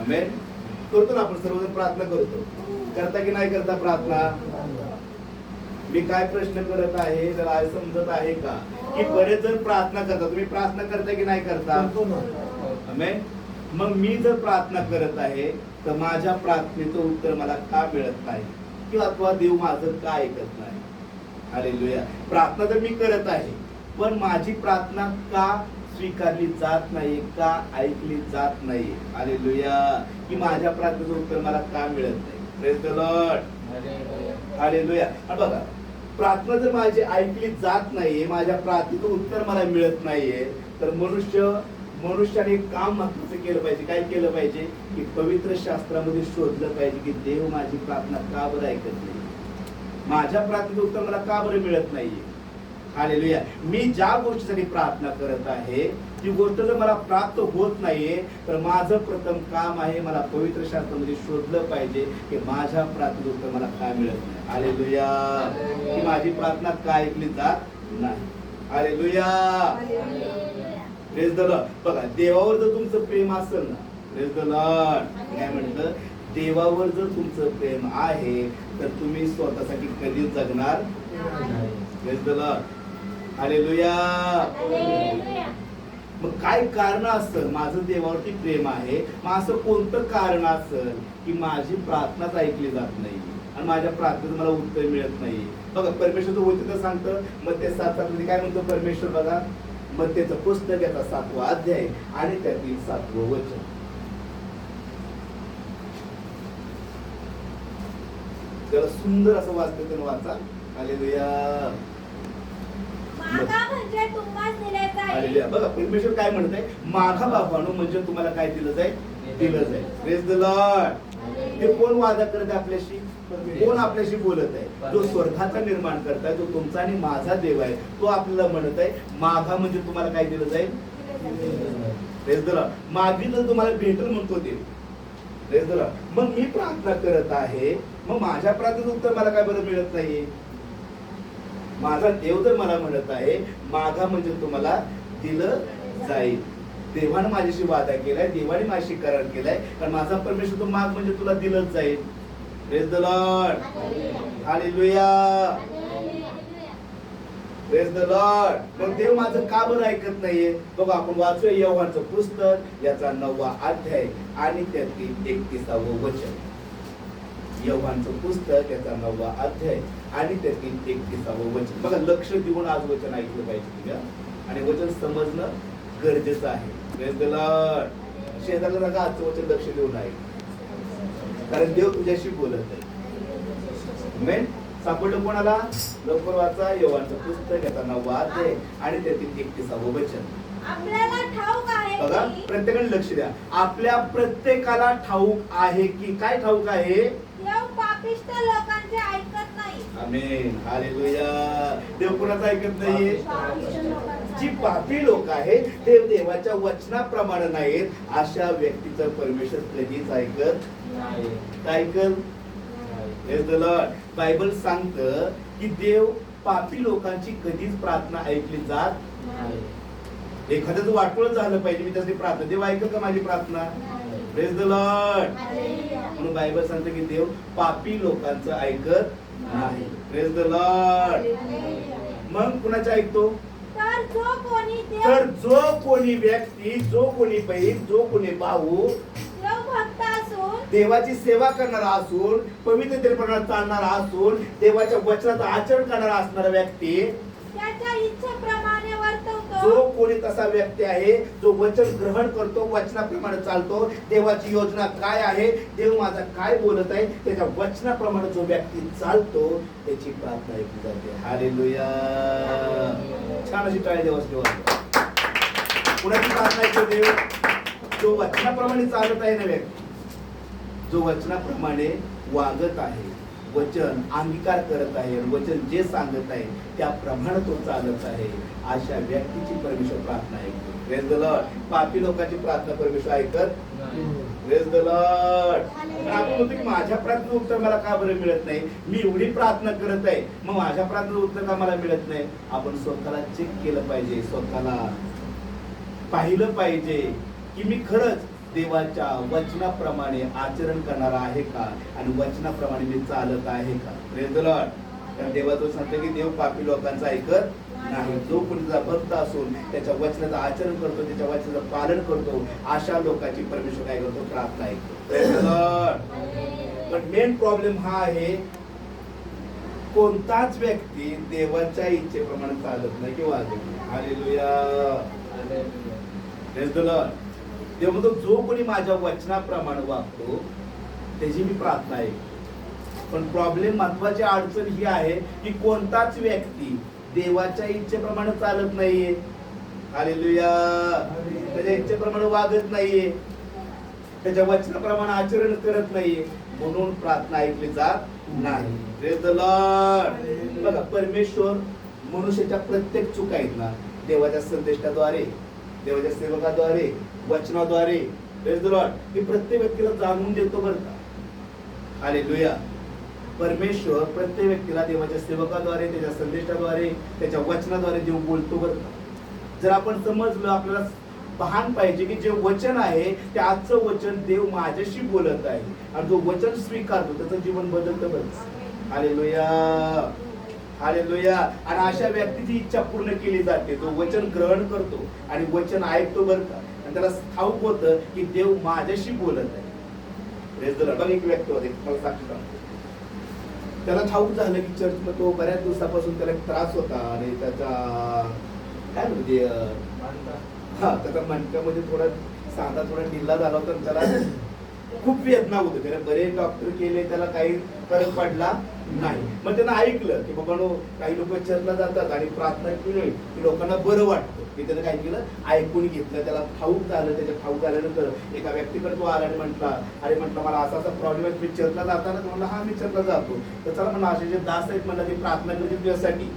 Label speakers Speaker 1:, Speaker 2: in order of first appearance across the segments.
Speaker 1: आमेन. करतो ना आपण सर्वजण प्रार्थना करतो. करता की नाही करता प्रार्थना? मी काय प्रश्न करत आहे जरा आज समजत आहे का की बरेच जण प्रार्थना करतात. तुम्ही प्रार्थना करता की नाही करता? आमेन. मग मी जर प्रार्थना करत आहे तर माझ्या प्रार्थनेचं उत्तर मला का मिळत नाही किंवा देव माझं का ऐकत नाही? हालेलुया. प्रार्थना तर मी करत आहे पण माझी प्रार्थना का स्वीकारली जात नाही, का ऐकली जात नाही? हालेलुया. की माझ्या प्रार्थनेचं उत्तर मला का मिळत नाही? Praise the Lord. हालेलुया. बघा, प्रार्थना जर माझी ऐकली जात नाहीये, माझ्या प्रार्थनेचं उत्तर मला मिळत नाहीये, तर मनुष्याने एक काम महत्वाचं केलं पाहिजे. काय केलं पाहिजे? की पवित्र शास्त्रामध्ये शोधलं पाहिजे की देव माझी प्रार्थना का बरं ऐकत नाही, माझ्या प्रार्थनेचं उत्तर मला का बरं मिळत नाहीये? हालेलुया. मी ज्या गोष्टीसाठी प्रार्थना करत आहे ती गोष्ट जर मला प्राप्त होत नाहीये तर माझं प्रथम काम आहे मला पवित्र शास्त्रामध्ये शोधलं पाहिजे की माझ्या प्रार्थनेचं उत्तर मला का मिळत नाही. हालेलुया. की माझी प्रार्थना का ऐकली जात नाही. हालेलुया. Praise the Lord. बघा, देवावर जर तुमचं प्रेम असेल ना, प्रेज द लॉर्ड, काय म्हटलं, देवावर जर तुमचं प्रेम आहे तर तुम्ही स्वतःसाठी कधीच जगणार नाही. Praise the Lord. हालेलुया. मग काय कारण असेल? माझं देवावरती प्रेम आहे, मग असं कोणतं कारण असेल की माझी प्रार्थनाच ऐकली जात नाही आणि माझ्या प्रार्थनेचं मला उत्तर मिळत नाही? बघा, परमेश्वरचं वचन सांगतं, मग ते 7:7 काय म्हणतो परमेश्वर? बघा, मग त्याचं पुस्तक याचा 7वा अध्याय आणि त्यातील 7वं वचन. त्याला सुंदर असं वाचतं, त्यानं वाचा. हालेलुया. हालेलुया. बघा, परमेश्वर काय म्हणतंय? मागा बाबांनो, म्हणजे तुम्हाला काय दिलं जाईल? दिलं जाईल. Praise the Lord. हे कोण वादा करत आहे आपल्याशी? कोण आपल्याशी बोलत आहे? जो स्वर्गाचा निर्माण करताय, जो तुमचा आणि माझा देव आहे, तो आपल्याला म्हणत आहे मागा म्हणजे तुम्हाला काय दिलं जाईल? Praise the Lord. मागितलं तुम्हाला भेटेल म्हणतो देव. Praise the Lord. मग मी प्रार्थना करत आहे, मग माझ्या प्रार्थनेचं उत्तर मला काय बरं मिळत नाहीये? माझा देव जर मला म्हणत आहे मागा म्हणजे तुम्हाला दिलं जाईल, देवानं माझ्याशी वादा केलाय, देवाने माझ्याशी करार केलाय, कारण माझा परमेश्वर तो माग म्हणजे तुला दिलंच जाईल. Praise the Lord. Hallelujah. Praise the Lord. मग देव माझं का बरं ऐकत नाहीये? बघा, आपण वाचूया योहानचं पुस्तक याचा 9वा अध्याय आणि त्यातील 31वं वचन. योहानचं पुस्तक याचा 9वा अध्याय आणि त्यातील 31वं वचन. बघा, लक्ष देऊन आज वचन ऐकलं पाहिजे तुझ्या आणि वचन समजणं गरजेचं आहे. Praise the Lord. शेजारला सांगा आजचं वचन लक्ष देऊन आहे, कारण देव तुझ्याशी बोलत आहे. आमेन. सापडलं कोणाला? लवकर वाचा योहानचं पुस्तक याचा 9वा अध्याय आणि त्यातील 31वं वचन.
Speaker 2: आपल्याला ठाऊक आहे.
Speaker 1: बघा, प्रत्येकाने लक्ष द्या. आपल्या प्रत्येकाला ठाऊक आहे की काय ठाऊक आहे?
Speaker 2: देव पापिष्ट लोकांचे ऐकत नाही.
Speaker 1: आमेन. हालेलुया. देव कोणाचं ऐकत नाहीये? जी पापी लोक आहेत ते देवाच्या वचनाप्रमाणे नाहीत, अशा व्यक्तीचं परमेश्वर कधीच ऐकत नाही. बायबल सांगतं की देव पापी लोकांची कधीच प्रार्थना ऐकली जात नाही. एखाद्याचं वाटोळ झालं पाहिजे, मी त्याची प्रार्थना, देव ऐकल का माझी प्रार्थना? Praise the Lord. म्हणून बायबल सांगतं की देव पापी लोकांचं ऐकत नाही. Praise the Lord. मग कुणाचं ऐकतो?
Speaker 2: तर
Speaker 1: जो कोणी व्यक्ती, जो कोणी बहीण, जो कोणी भाऊ
Speaker 2: भक्त असून,
Speaker 1: देवाची सेवा करणारा असून, पवित्रतेप्रमाणे चालणारा असून, देवाच्या वचनाचं आचरण करणारा असणारा व्यक्ती,
Speaker 2: त्याच्या इच्छेप्रमाणे वर्तवतो.
Speaker 1: जो कोणी तसा व्यक्ती आहे जो वचन ग्रहण करतो, वचनाप्रमाणे चालतो, देवाची योजना काय आहे, देव माझा काय बोलत आहे, त्याच्या वचनाप्रमाणे जो व्यक्ती चालतो त्याची प्रार्थना ऐकली जाते. हालेलुया. छान अशी टाळी देवाची. कुणाची प्रार्थना ऐकतो देव? जो वचनाप्रमाणे चालत आहे ना व्यक्ती, जो वचनाप्रमाणे वागत आहे, वचन अंगीकार करत आहे, वचन जे सांगत आहे त्याप्रमाणे तो चालत आहे, अशा व्यक्तीची परमेश्वर प्रार्थना ऐकतो. Praise the Lord. पापी लोकांची प्रार्थना परमेश्वर ऐकत. Praise the Lord. आपण म्हणतो की माझ्या प्रार्थनेचं उत्तर मला का बरं मिळत नाही? मी एवढी प्रार्थना करत आहे, मग माझ्या प्रार्थनेचं उत्तर का मला मिळत नाही? आपण स्वतःला चेक केलं पाहिजे, स्वतःला पाहिलं पाहिजे की मी खरंच देवाच्या वचनाप्रमाणे आचरण करणारा आहे का आणि वचनाप्रमाणे मी चालत आहे का? Praise the Lord. कारण देवाचं सांगतो की देव पापी लोकांचं ऐकत नाही. जो कोणी त्याचा भक्त असून त्याच्या वचनाचं आचरण करतो, त्याच्या वचनाचं पालन करतो, अशा लोकांची परमेश्वर काय करतो? प्रार्थना ऐकतो. Praise the Lord. पण मेन प्रॉब्लेम हा आहे, कोणताच व्यक्ती देवाच्या इच्छेप्रमाणे चालत नाही किंवा वागत नाही. हालेलुया. Praise the Lord. देव म्हणतो जो कोणी माझ्या वचनाप्रमाणे वागतो त्याची मी प्रार्थना ऐकतो. पण प्रॉब्लेम, महत्वाची अडचण ही आहे की कोणताच व्यक्ती देवाच्या इच्छेप्रमाणे चालत नाहीये. हालेलुया. त्याच्या इच्छेप्रमाणे वागत नाहीये, त्याच्या वचनाप्रमाणे आचरण करत नाहीये, म्हणून प्रार्थना ऐकली जात नाही. Praise the Lord. बघा, परमेश्वर मनुष्याच्या प्रत्येक चुका आहेत ना, देवाच्या संदेशाद्वारे, देवाच्या सेवकाद्वारे, वचनाद्वारे, प्रेज द लॉर्ड, हे प्रत्येक व्यक्तीला जाणून देतो बरं का. हालेलुया. परमेश्वर प्रत्येक व्यक्तीला देवाच्या सेवकाद्वारे, त्याच्या संदेशाद्वारे, त्याच्या वचनाद्वारे देव बोलतो बरं का. जर आपण समजलं, आपल्याला भान पाहिजे की जे वचन आहे ते आजचं वचन देव माझ्याशी बोलत आहे, आणि जो वचन स्वीकारतो त्याचं जीवन बदलतं बरं. हालेलुया. हालेलुया. आणि अशा व्यक्तीची इच्छा पूर्ण केली जाते, तो वचन ग्रहण करतो आणि वचन ऐकतो बरं का, आणि त्याला ठाऊक होतं की देव माझ्याशी बोलत आहे. Praise the Lord. बघ, एक व्यक्ती होते, मला साक्षी सांगतो, त्याला ठाऊक झालं की चर्चमध्ये तो बऱ्याच दिवसापासून त्याला एक त्रास होता आणि त्याचा काय म्हणजे त्याचा मणक्यामध्ये थोडा सांधा थोडा ढिल्ला झाला होता, त्याला खूप वेदना होत होती. बरेच डॉक्टर केले, त्याला काही फरक पडला नाही. मग त्यानं ऐकलं की बाबांनो, काही लोक चर्चला जातात आणि प्रार्थना केली की लोकांना बरं वाटतं. की त्यानं काय केलं, ऐकून घेतलं, त्याला ठाऊक झालं. त्याच्या ठाऊक झाल्यानंतर एका व्यक्तीकडे तो आला आणि म्हटला मला असा प्राब्लेम आहे, मी चर्चला जाताना म्हणलं हा मी चर्चला जातो. तर चला म्हणलं, असे जे दास आहेत म्हणलं ते प्रार्थना करतील तुझ्यासाठी.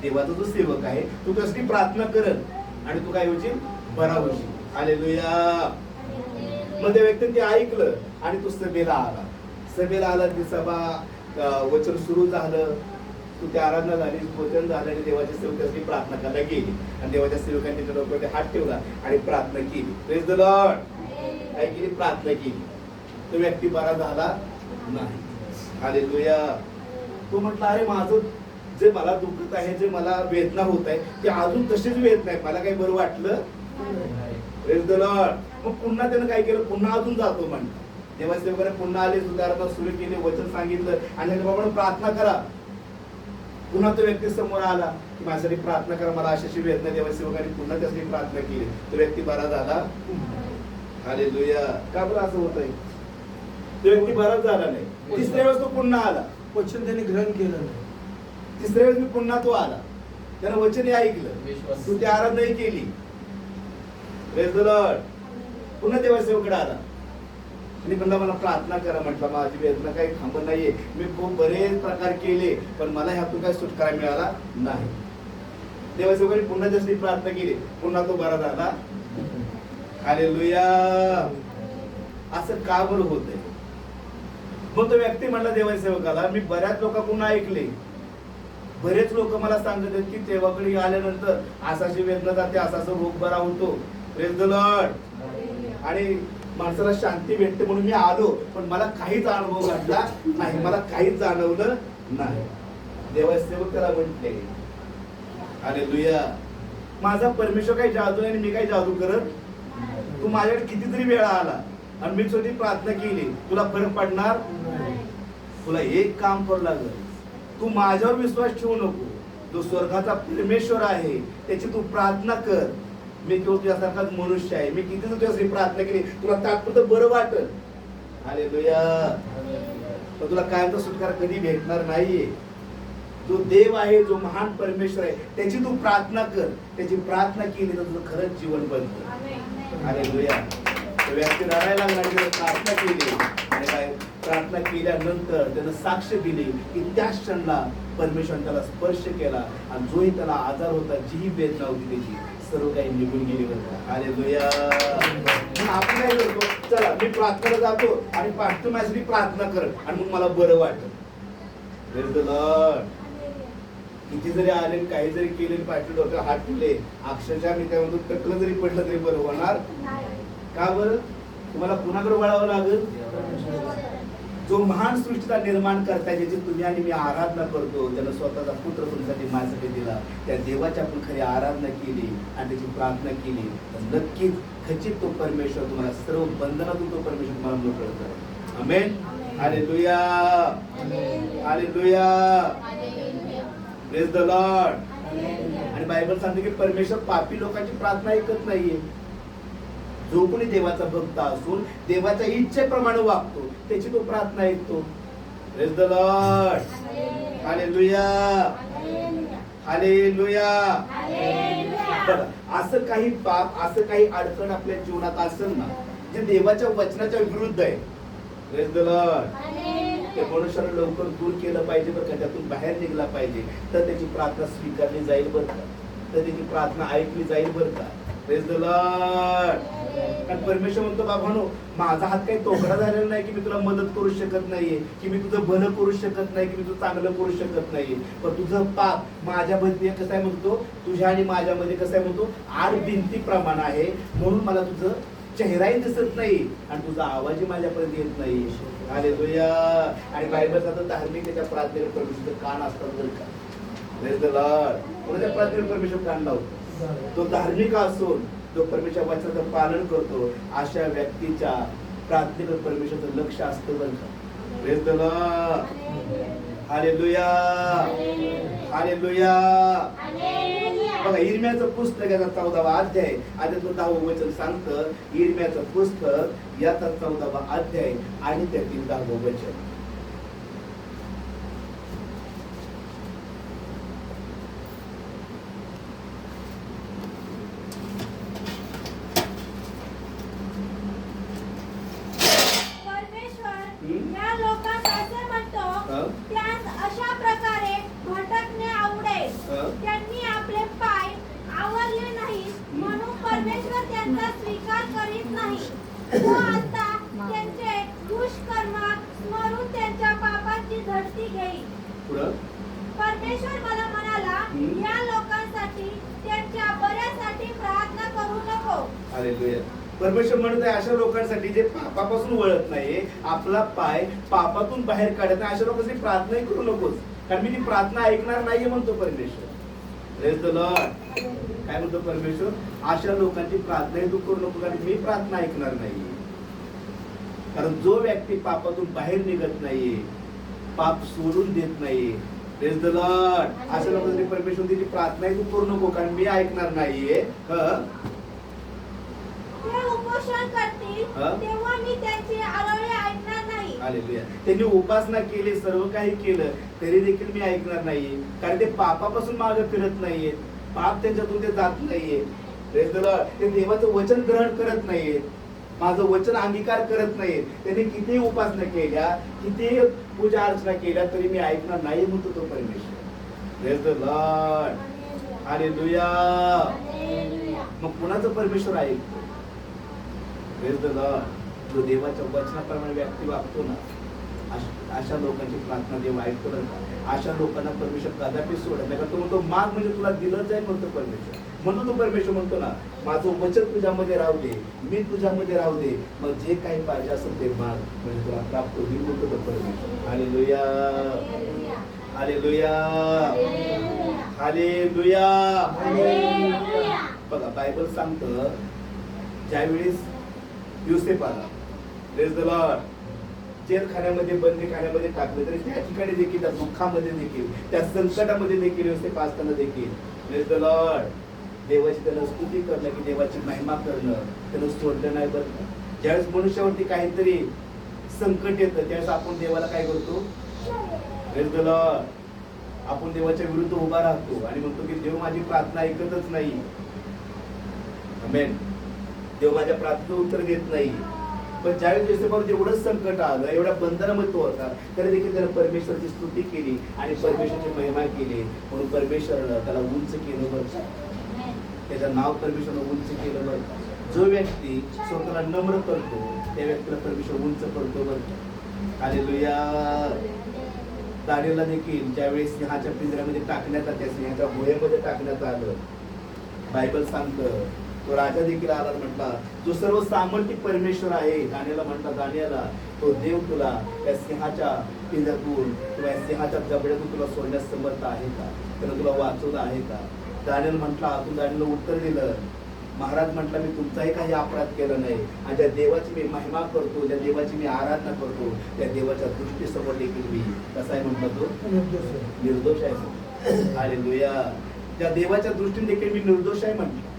Speaker 1: देवाचा जो सेवक आहे तू त्यासाठी प्रार्थना करत आणि तू काय होशील? बरा होशील. हालेलुया. मग त्या व्यक्तीने ते ऐकलं आणि तो सभेला आला. सभेला आला, ती सभा वचन सुरू झालं, तू त्या आराधना झाली, वचन झालं आणि देवाच्या सेवकासाठी प्रार्थना करायला गेली आणि देवाच्या सेवकांनी त्याच्या डोक्यावर हात ठेवला आणि प्रार्थना केली. Praise the Lord. काय केली? प्रार्थना केली. तो व्यक्ती बरा झाला नाही. हालेलुया. तो म्हटला, अरे माझं जे मला दुखत आहे, जे मला वेदना होत आहे, ते अजून तशीच वेदना आहे, मला काही बरं वाटलं. Praise the Lord. मग पुन्हा त्यानं काय केलं, पुन्हा अजून जातो म्हणतो. देवाच्या सेवकाने पुन्हा आले, सुधारणा सुरू केली, वचन सांगितलं आणि बाबा प्रार्थना करा. पुन्हा तो व्यक्ती समोर आला की माझ्यासाठी प्रार्थना करा, मला अशी वेदना. देवाच्या सेवकाने पुन्हा त्यासाठी प्रार्थना केली, तो व्यक्ती बरा झाला. हालेलुया. का बरं असं होत आहे? तो व्यक्ती बराच झाला नाही. तिसऱ्या वेळेस तो पुन्हा आला, वचन त्याने ग्रहण केलं नाही. तिसऱ्या वेळेस पुन्हा तो आला, त्यानं वचन ऐकलं, तू ती आराधना केली. Praise the Lord. पुन्हा देवाच्या सेवकाकडे आला आणि म्हणला मला प्रार्थना करा. म्हटलं माझी वेदना काही थांबत नाहीये, मी खूप बरेच प्रकार केले पण मला ह्यातून काही सुटका मिळाला नाही. देवाच्या सेवकाने पुन्हा जशी प्रार्थना केली, पुन्हा तो बरा झाला. हालेलुया. असं का बरं होतंय? मग तो व्यक्ती म्हणला देवाच्या सेवकाला, मी बऱ्याच लोकांकडून ऐकले, बरेच लोक मला सांगत आहेत की देवाकडे आल्यानंतर असाची वेदना जाते, असा रोग बरा होतो. Praise the Lord. आणि माणसाला शांती भेटते म्हणून मी आलो, पण मला काहीच अनुभव घडला नाही, मला काहीच जाणवलं नाही. देवाचे सेवक त्याला म्हटले, हालेलुया, माझा परमेश्वर काही जादू नाही, मी काही जादू करत. तू माझ्याकडे कितीतरी वेळा आला आणि मी स्वतः प्रार्थना केली, तुला फरक पडणार. तुला एक काम करू लागलं, तू माझ्यावर विश्वास ठेवू नको. जो स्वर्गाचा परमेश्वर आहे त्याची तू प्रार्थना कर. मी तो तुझ्यासारखाच मनुष्य आहे, मी किती तुझ्यासाठी प्रार्थना केली, तुला तात्पुरतं बरं वाटत. हालेलुया. पण तुला कायमचा सुटका कधी भेटणार नाहीये. जो देव आहे, जो महान परमेश्वर आहे, त्याची तू प्रार्थना कर. त्याची प्रार्थना केली तर तुझं खरंच जीवन बनतं. हालेलुया. व्यक्ती रडायला लागला, प्रार्थना केली आणि काय प्रार्थना केल्यानंतर त्यानं साक्ष दिली की त्या क्षणाला परमेश्वर त्याला स्पर्श केला आणि जोही त्याला आजार होता, जीही वेदना होती त्याची सर्व काही निघून गेली होता. हालेलुया. आपण काय करतो, चला मी प्रार्थनेला जातो आणि पास्टर माझ्यासाठी प्रार्थना कर आणि मग मला बरं वाटत. Praise the Lord. किती जरी आले, काही जरी केले, पास्टर डोक्यावर हात ठेवले, अक्षरशः मी त्यामधून टकलं जरी पडलं तरी बरं होणार. का बरं? तुम्हाला कुणाकडे वळावं लागेल? जो महान सृष्टीचा निर्माण करताय, ज्याची तुम्ही आणि मी आराधना करतो, ज्यानं स्वतःचा पुत्र तुमच्यासाठी माझ्यासाठी दिला, त्या देवाची आपण खरी आराधना केली आणि त्याची प्रार्थना केली तर नक्कीच खचित तो परमेश्वर तुम्हाला सर्व बंधनातून तो परमेश्वर तुम्हाला मोकळं करेल. Amen. Hallelujah. Hallelujah. Praise the Lord. आणि बायबल सांगते की परमेश्वर पापी लोकांची प्रार्थना ऐकत नाहीये. जो कोणी देवाचा भक्त असून देवाच्या इच्छेप्रमाणे वागतो त्याची तो प्रार्थना ऐकतो. Praise the Lord. Hallelujah. Hallelujah. बघा, असं काही पाप, असं काही अडचण आपल्या जीवनात असेल ना जे देवाच्या वचनाच्या विरुद्ध आहे, प्रेज द लॉर्ड, ते मनुष्याला लवकर दूर केलं पाहिजे बरं का, त्यातून बाहेर निघला पाहिजे, तर त्याची प्रार्थना स्वीकारली जाईल बरं का, तर त्याची प्रार्थना ऐकली जाईल बरं का. Praise the Lord. कारण परमेश्वर म्हणतो बाबांनो, माझा हात काही तोकडा झालेला नाही की मी तुला मदत करू शकत नाहीये, की मी तुझं भलं करू शकत नाही, की मी तुझं चांगलं करू शकत नाहीये, पण तुझं पाप माझ्यामध्ये कसं आहे म्हणतो, तुझ्या आणि माझ्यामध्ये कसं आहे म्हणतो, आड भिंती प्रमाण आहे, म्हणून मला तुझं चेहराही दिसत नाही आणि तुझा आवाजही माझ्यापर्यंत येत नाही. हालेलुया. आणि बायबलचा तर धार्मिकतेच्या प्रार्थनेला परमेश्वर कान असतात बरं का. Praise the Lord. कोणाच्या प्रार्थनेला परमेश्वर कान लावतो? तो धार्मिक असून तो परमेश्वर वचनाचं पालन करतो अशा व्यक्तीच्या प्रार्थनेवर परमेश्वराचं लक्ष असतं बरं का. Praise the Lord. Hallelujah. Hallelujah. बघा, इर्म्याचं पुस्तक याचा 14वा अध्याय आणि 10वं वचन सांगतं. इर्म्याचं पुस्तक याचा 14वा अध्याय आणि त्यातील 10वं वचन.
Speaker 2: या लोकांना असे म्हणतो, त्यास अशा प्रकारे भटकणे आवडेल. त्यांनी आपले पाय आवरले नाही म्हणून परमेश्वर त्यांचा स्वीकार करीत नाही. तो आता त्यांचे दुष्कर्म स्मरून त्यांच्या पापाची झडती घेईल. परमेश्वर मला म्हणाला, या लोकांसाठी त्यांच्या बऱ्यासाठी प्रार्थना करू नको.
Speaker 1: हालेलुया. परमेश्वर म्हणत आहे अशा लोकांसाठी जे पापापासून वळत नाही, आपला पाय पापातून बाहेर काढत नाही, अशा लोकांसाठी प्रार्थनाही करू नकोस, कारण मी ती प्रार्थना ऐकणार नाहीये म्हणतो परमेश्वर. Praise the Lord. काय म्हणतो परमेश्वर? अशा लोकांची प्रार्थनाही तू करू नको, कारण मी प्रार्थना ऐकणार नाही. कारण जो व्यक्ती पापातून बाहेर निघत नाहीये, पाप सोडून देत नाहीये, प्रेज द लॉर्ड, अशा लोकांसाठी परमेश्वर तिची प्रार्थनाही तू करू नको, कारण मी ऐकणार नाहीये.
Speaker 2: ते उपोषण करतील तेव्हा मी त्यांची आरोळी ऐकणार नाही.
Speaker 1: हालेलुया. त्यांनी उपासना केली, सर्व काही केलं, तरी देखील मी ऐकणार नाहीये, कारण ते पापापासून मागे फिरत नाहीये, पाप त्यांच्यातून ते जात नाहीये. Praise the Lord. ते देवाचं वचन ग्रहण करत नाहीये, माझं वचन अंगीकार करत नाहीये. त्यांनी किती उपासना केल्या, किती पूजा अर्चना केल्या, तरी मी ऐकणार नाही म्हणतो तो परमेश्वर. Praise the Lord. हालेलुया. मग कुणाचं परमेश्वर ऐकतो? Praise the Lord. जो देवाच्या वचनाप्रमाणे व्यक्ती वागतो ना, अशा लोकांची प्रार्थना देव ऐकतो बरं का. अशा लोकांना परमेश्वर कदापि सोडत नाही. तो म्हणतो माग म्हणजे तुला दिलं जाईल म्हणतो परमेश्वर. म्हणून तो परमेश्वर म्हणतो ना, माझं वचन तुझ्यामध्ये राहू दे, मी तुझ्यामध्ये राहू दे, मग जे काही पाहिजे असेल ते माग म्हणजे तुला प्राप्त होईल म्हणतो तो परमेश्वर. हालेलुया. हालेलुया. हालेलुया. बघा, बायबल सांगतं ज्यावेळेस युसेफ आला, प्रेज द लॉर्ड, जेलखान्यामध्ये बंदीखान्यामध्ये टाकलं, तरी त्या ठिकाणी देखील, त्या दुःखामध्ये देखील, त्या संकटामध्ये देखील युसेफ असताना देखील, प्रेज द लॉर्ड, देवाची त्यानं स्तुती करणं, की देवाची महिमा करणं त्यानं सोडलं नाही बरं. ज्यावेळेस मनुष्यावरती काहीतरी संकट येतं त्यावेळेस आपण देवाला काय करतो? Praise the Lord. आपण देवाच्या विरुद्ध उभा राहतो आणि म्हणतो की देव माझी प्रार्थना ऐकतच नाही. आमेन. देव माझ्या प्रार्थनेचं उत्तर देत नाही. पण ज्यावेळेस युसेफावर एवढं संकट आलं, एवढ्या बंधनामध्ये तो होता, तरी देखील त्याने परमेश्वराची स्तुती केली आणि परमेश्वराची महिमा केली, म्हणून परमेश्वरानं त्याला उंच केलं बरं. त्याचं नाव परमेश्वरानं उंच केलं बरं. जो व्यक्ती स्वतःला नम्र करतो त्या व्यक्तीला परमेश्वर उंच करतो बरं. हालेलुया. दानियेलला देखील ज्यावेळेस सिंहाच्या पिंजऱ्यामध्ये टाकण्यात आलं, त्या सिंहाच्या गुहेमध्ये टाकण्यात आलं, बायबल सांगतं तो राजा देखील आला आणि म्हटला, जो सर्व सामर्थ्य परमेश्वर आहे, दानियाला म्हटला, दानियाला तो देव तुला या सिंहाच्या पिंजऱ्यातून किंवा या सिंहाच्या जबड्यातून तुला सोडण्यास समर्थ आहे का? त्यानं तुला वाचवलं आहे का? दानियल म्हटला, तू दानियलला उत्तर दिलं, महाराज म्हटला, मी तुमचाही काही अपराध केला नाही आणि ज्या देवाची मी महिमा करतो, ज्या देवाची मी आराधना करतो, त्या देवाच्या दृष्टीसमोर देखील मी कसा आहे म्हटला, तो निर्दोष आहे. हालेलुया. त्या देवाच्या दृष्टीने देखील मी निर्दोष आहे म्हटलं.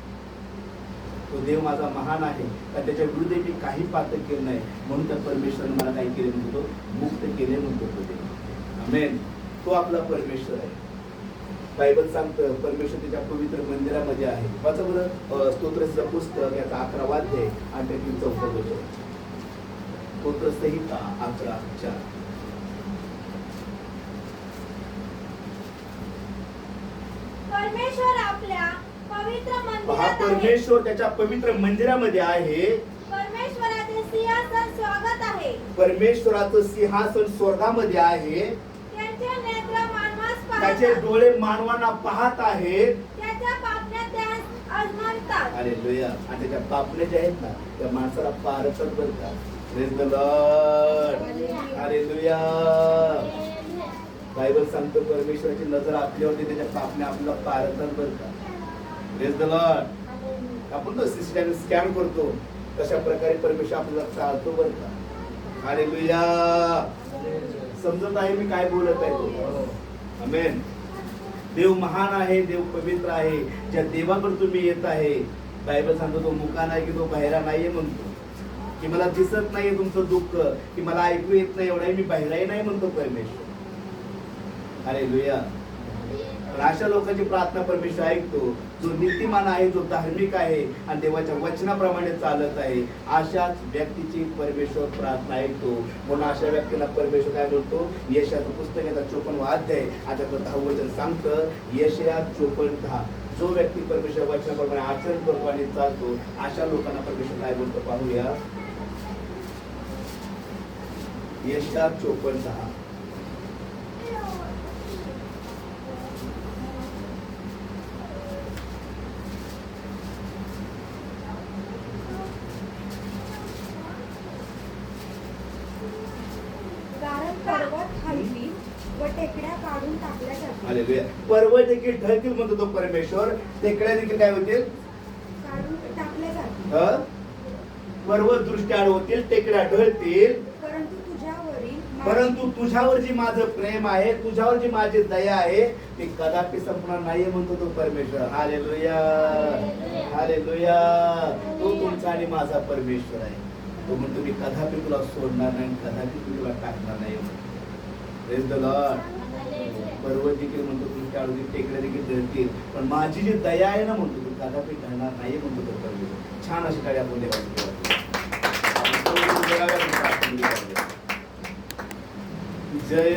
Speaker 1: तो देव माझा महान आहे, कारण त्याच्या विरुद्ध मी काही पातक केलं नाही, म्हणून त्या परमेश्वराने मला काही केले म्हणतो, मुक्त केले म्हणतो तो देव. आमेन. तो आपला परमेश्वर आहे. बायबल सांगतं परमेश्वर त्याच्या पवित्र मंदिरामध्ये आहे. वाचा बरं स्तोत्रचं पुस्तक याचा 11वा अध्याय आणि त्यातील 4 वचन. स्तोत्र संहिता 11:4.
Speaker 2: परमेश्वर आपल्या पवित्र
Speaker 1: हा
Speaker 2: मंदिरात आहे.
Speaker 1: परमेश्वर त्याच्या पवित्र मंदिरामध्ये आहे.
Speaker 2: परमेश्वराचे सिंहासन स्वागत आहे.
Speaker 1: परमेश्वराचं सिंहासन स्वर्गामध्ये आहे.
Speaker 2: त्याचे नेत्र मानवास
Speaker 1: त्याचे
Speaker 2: पाहतात.
Speaker 1: डोळे मानवांना पाहत आहेत.
Speaker 2: त्याच्या पापण्या त्यास आजमावतात.
Speaker 1: हालेलुया. आणि त्याच्या पापण्या ज्या आहेत ना, त्या माणसाला पारतात बरं का. Praise the Lord. Hallelujah. Bible सांगतो परमेश्वराची नजर आपल्यावरती, त्याच्या पापण्या आपल्याला पारतात बरं का. Praise the Lord. आपण तो सिस्टम स्कॅन करतो तशा प्रकारे परमेश्वर आपल्याला चालतो बरं का. हालेलुया. समजत आहे मी काय बोलत आहे? आमेन. देव महान आहे, देव पवित्र आहे. ज्या देवाकडे तुम्ही येत आहे, बायबल सांगतो तो मुका नाही की तो बहिरा नाहीये म्हणतो, की मला दिसत नाहीये तुमचं दुःख, की मला ऐकू येत नाही एवढाही मी बहिराही नाही म्हणतो परमेश्वर. हालेलुया. पण अशा लोकांची प्रार्थना परमेश्वर ऐकतो, जो नीतिमान आहे, जो धार्मिक आहे आणि देवाच्या वचनाप्रमाणे चालत आहे. अशाच व्यक्तीची परमेश्वर प्रार्थना ऐकतो. म्हणून अशा व्यक्तीला परमेश्वर काय बोलतो? यशाचं पुस्तक याचा 54वा अध्याय आता 10 वचन सांगतं. यशया 54:10. जो व्यक्ती परमेश्वर वचनाप्रमाणे आचरण करतो आणि चालतो, अशा लोकांना परमेश्वर काय बोलतो पाहूया. यशया 54:10.
Speaker 2: पर्वत हलतील व टेकड्या काढून टाकल्या जातील.
Speaker 1: हालेलुया. पर्वत देखील ढळतील म्हणतो तो परमेश्वर, टेकड्या देखील काय होतील?
Speaker 2: काढून टाकल्या जातील.
Speaker 1: पर्वत दृष्ट्या होतील, टेकड्या ढळतील. परंतु तुझ्यावर जी माझं प्रेम आहे, तुझ्यावर जी माझी दया आहे, ती कदापि संपणार नाहीये म्हणतो तो परमेश्वर. हालेलुया. हालेलुया. तो तुमचा आणि माझा परमेश्वर आहे. तो म्हणतो मी कदापि तुला सोडणार नाही, कदापि तुला टाकणार नाही. Praise the Lord. पर्वत देखील म्हणतो तुमच्या अगदी टेकड्या देखील ढळतील, पण माझी जी दया आहे ना म्हणतो ती कदापि ढळणार नाही म्हणतो तो परमेश्वर. छान अशी काय आपण देवाची जय